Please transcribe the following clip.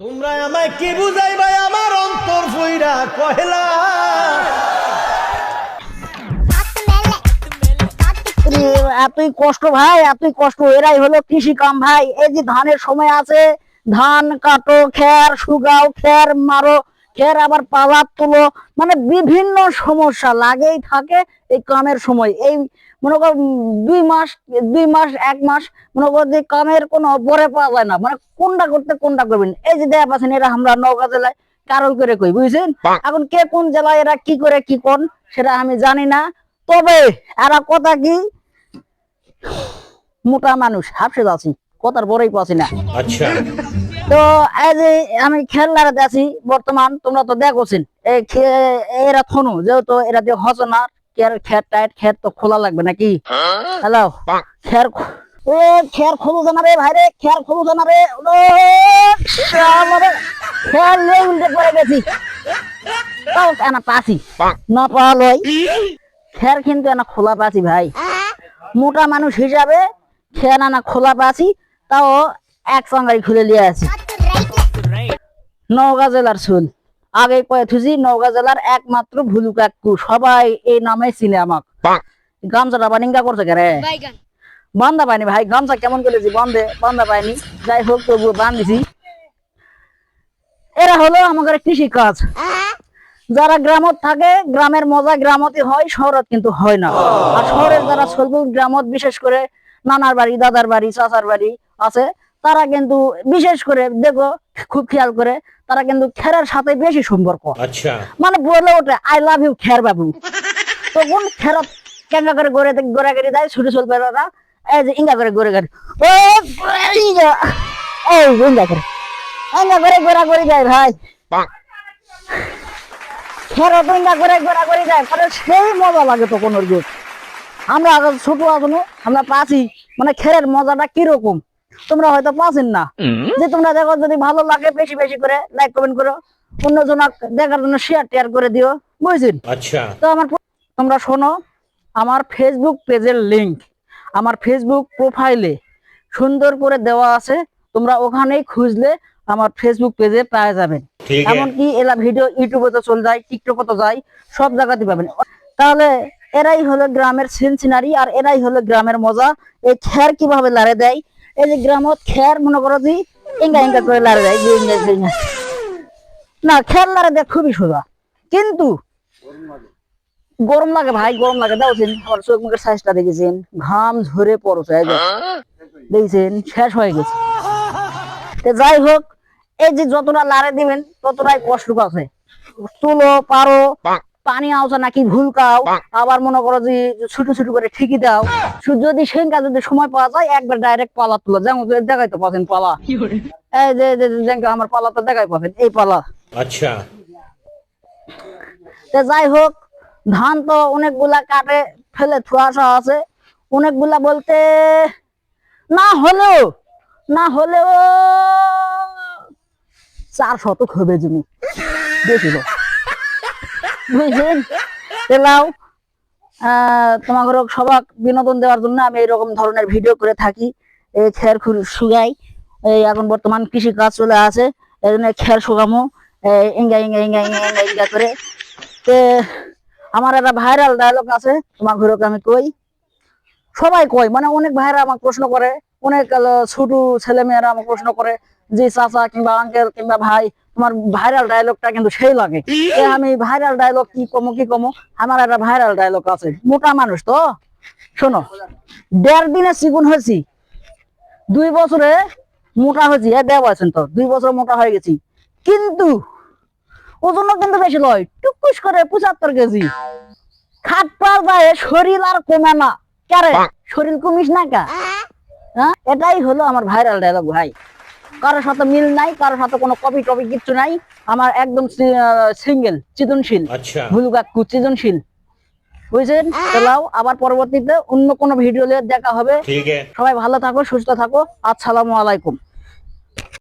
তোমরা আমায় কি বুঝাইবা আমার অন্তর ফুইরা কহেলা এতই কষ্ট ভাই, এতই কষ্ট। এরাই হলো কৃষি কাম ভাই। এই যে ধানের সময় আছে, ধান কাটো, খের শুকাও, খের মারো, খের আবার পালার তুলো, মানে বিভিন্ন সমস্যা লাগেই থাকে এই কামের সময়। এই মনে কর 2 মাস, 2 মাস 1 মাস মনে কর যে কামের কোনো পরে পাওয়া যায় না, মানে কোনটা করতে কোনটা করবেন। এই যে দেয়া পাচ্ছেন, এরা আমরা নওগাঁ জেলায় কারল করে কই, বুঝছেন? এখন কে কোন জেলায় এরা কি করে কি কোন সেটা আমি জানি না, তবে এরা কথা কি মোটা মানুষ, হাফসে যাচ্ছি, কথার বড়ই পাচ্ছি না। আচ্ছা তো এই যে আমি খেলার আছি বর্তমান, তোমরা তো দেখোছেন এরা থনু যেহেতু এরা দিয়ে হচ্ছে না, খের টাইট, খের তো খোলা লাগবে নাকি? হ্যালো, খের ও খের খোলো জানা রে ভাই রে, খের খোলো জানা রে, খের নিয়ে উল্টে পড়ে গেছি। তাও এনা পাছি না পাওয়ালই, খের কিন্তু এনা খোলা পাছি ভাই। মোটা মানুষ হিসাবে খেয়ে না খোলা পাচ্ছি, তাও এক চাঙ্গাই খুলে নিয়ে আছি। নওগাঁ জেলার চুল আগে কয়ে থুছি, নওগাঁ জেলার একমাত্র ভুলু কাকু, সবাই এই নামে চিনে আমাক। গামছাটা বানিঙ্গা করছে কে বান্ধা পাইনি ভাই, গামছা কেমন করেছি বান্ধা পাইনি, যাই হোক তবু বান্ধিছি। এরা হলো আমাদের কৃষি কাজ। যারা গ্রামত থাকে, গ্রামের মজা গ্রামতে হয়, শহরত কিন্তু হয় না। আর শহরের যারা ছলবুল গ্রামত, বিশেষ করে নানার বাড়ি, দাদার বাড়ি, চাচার বাড়ি আছে, তারা কিন্তু বিশেষ করে দেখো, খুব খেয়াল করে, তারা কিন্তু খেরের সাথে বেশি সম্পর্ক। আচ্ছা মানে বলে ওঠে আই লাভ ইউ খের বাবু। তখন খেরত কেঙ্গা করে গোড়াগাড়ি দেয়, ছুটে চলবে ওরা, এই যে ইঙ্গা করে গোড়াগাড়ি, ও ইঙ্গা, এই ইঙ্গা করে গোড়াগড়ি যায় ভাই। খেরত ইঙ্গা করে গোড়াগড়ি যায়, সেই মজা লাগে তখন ওর গো। আমরা ছোট আগুনো আমরা পাচ্ছি, মানে খেরের মজাটা কিরকম তোমরা হয়তো পাচ্ছেন না। যে তোমরা দেখো, যদি ভালো লাগে বেশি বেশি করে লাইক কমেন্ট করো, অন্যজনক দেখার জন্য শেয়ার করে দিও, বুঝছেন? আচ্ছা তো তোমরা শোনো, আমার ফেসবুক পেজের লিংক আমার ফেসবুক প্রোফাইলে সুন্দর করে দেওয়া আছে, তোমরা ওখানেই খুঁজলে আমার ফেসবুক পেজে পাওয়া যাবেন। এমনকি এলা ভিডিও ইউটিউবে তো চলে যায়, টিকটকে তো যায়, সব জায়গাতে পাবেন। তাহলে এরাই হলো গ্রামের সিনারি, আর এরাই হলো গ্রামের মজা। এই খের কিভাবে লাড়ে দেয়, এই যে গ্রামত খের মনে করো যে ইঙ্গা ইঙ্গা করে লাড়ে দেয়, না খের লাড়ে দেয় খুবই সোজা, কিন্তু গরম লাগে ভাই, গরম লাগে। দেখছেন আমার চোখ মুখের সাইজটা দেখেছেন, ঘাম ঝরে পড়ছে, দেখছেন শেষ হয়ে গেছে। যাই হোক, এই যে যতটা লাড়ে দিবেন ততটাই কষ্ট আছে। তুলো পারো, পানি আওসা নাকি ভুলকাও, আবার মনে করো যে ছোট ছোট করে ঠিকই দাও। যদি সেঙ্কা যদি সময় পাওয়া যায়, একবার ডাইরেক্ট পালা তুলো, যেমন দেখাইতে পাচ্ছেন পালা, এই যে আমার পালাটা দেখাই পাচ্ছেন, এই পালা। আচ্ছা যাই হোক, ধান তো অনেকগুলা কাটে ফেলে থুয়াশা আছে, অনেকগুলা বলতে না হলেও 4 শতক হবে জমি, বেশি হোক, বুঝছেন? এলাও তোমাকে সবাক বিনোদন দেওয়ার জন্য আমি এইরকম ধরনের ভিডিও করে থাকি। এই খের শুকাই, এই এখন বর্তমান কৃষি কাজ চলে আসে, এই জন্য খের শুকামো ইঙ্গা ইঙ্গা ইঙ্গা ইঙ্গা ইঙ্গা ইঙ্গা করে। আমার একটা ভাইরাল ডায়লগ আছে, তোমার ঘুরক আমি কই, সবাই কয়, মানে অনেক ভাইরা আমাকে প্রশ্ন করে, অনেক ছোট ছেলে মেয়েরা আমাকে প্রশ্ন করে যে চাচা কিংবা আঙ্কেল কিংবা ভাই, তোমার ভাইরাল ডায়লগটা কিন্তু সেই লাগে। আমি ভাইরাল ডায়লগ কি কমো, আমার একটা ভাইরাল ডায়লগ আছে। মোটা মানুষ তো শোনো, 1.5 দিনে চিকুন হয়েছি, 2 বছরে মোটা হয়েছি, দেওয়াছেন তো 2 বছর মোটা হয়ে গেছি, কিন্তু ওজনও কিন্তু বেশি লয়, টুকুস করে 75 কেজি। খাট পার গায়ে শরীর আর কমে না, কারে শরীর কমিস না কা? হ্যাঁ, এটাই হলো আমার ভাইরাল ডায়লগ ভাই। কারোর সাথে মিল নাই, কারোর সাথে কোনো কপি টপি কিচ্ছু নাই, আমার একদম সিঙ্গেল, সৃজনশীল, ভুলু কাকু সৃজনশীল, বুঝছেন? চলাও, আবার পরবর্তীতে অন্য কোনো ভিডিও দেখা হবে। সবাই ভালো থাকো, সুস্থ থাকো, আসসালামু আলাইকুম।